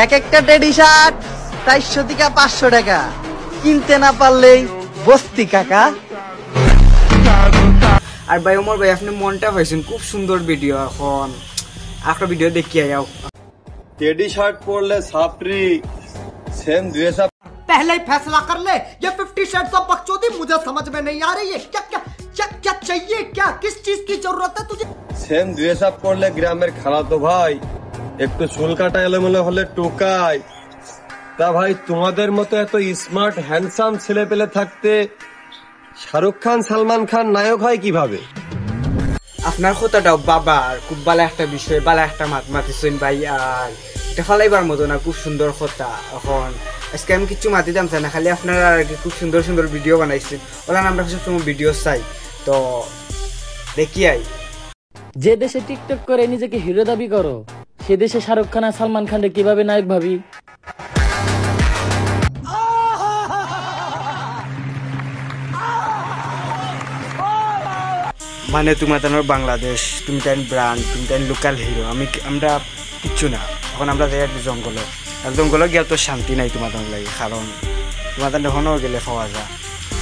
এক একটা teddy shirt 400 থেকে 500 টাকা, কিনতে না পারলেই বস্তি কাকা। আর ভাই ওমর ভাই আপনি মনটা পাইছেন, খুব সুন্দর ভিডিও। এখন একটা ভিডিও দেখিয়ে যাও। टेडी शर्ट पहले सापरी सेम ड्रेस अप पहले ही फैसला कर ले, ये 50 शर्ट्स ऑफ बकचोदी मुझे समझ में नहीं आ रही है। क्या क्या क्या क्या चाहिए, क्या किस चीज की जरूरत है तुझे? सेम ड्रेस अप पहले ग्रामेर खाला तो भाई একটু চুল কাটা এলোমেলো হলে টোকাই। তা ভাই তোমাদের মতো এত স্মার্ট হ্যান্ডসাম ছেলে পেলে থাকতে শাহরুখ খান সালমান খান নায়ক হয় কিভাবে? আপনার কথাটাও বাবার খুব ভালো একটা বিষয়, ভালো একটা মাত মাতিছেন ভাই। আর এটা ফালাইবার মতো না, খুব সুন্দর কথা। এখন আজকে আমি কিছু মাতি জানছি না, খালি আপনারা আর কি খুব সুন্দর সুন্দর ভিডিও বানাইছেন। ওলা আমরা সবসময় ভিডিও চাই, তো দেখি আই। যে দেশে টিকটক করে নিজেকে হিরো দাবি করো, সে দেশে শাহরুখ খান আর সালমান খানকে কিভাবে নায়ক ভাবি? মানে তোমার বাংলাদেশ, তুমি তাই ব্র্যান্ড, তুমি তাই লোকাল হিরো, আমরা কিচ্ছু না। এখন আমরা যাই আর জঙ্গলে, আর জঙ্গলে গিয়ে তো শান্তি নাই তোমাদের লাগে, কারণ তোমাদের এখনও গেলে পাওয়া যায়।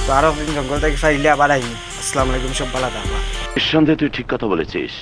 তো আরো জঙ্গল থেকে ফাইলে আবার আইনি। আসসালামু আলাইকুম, সব ভালো থাকবা। নিঃসন্দেহে তুই ঠিক কথা বলেছিস।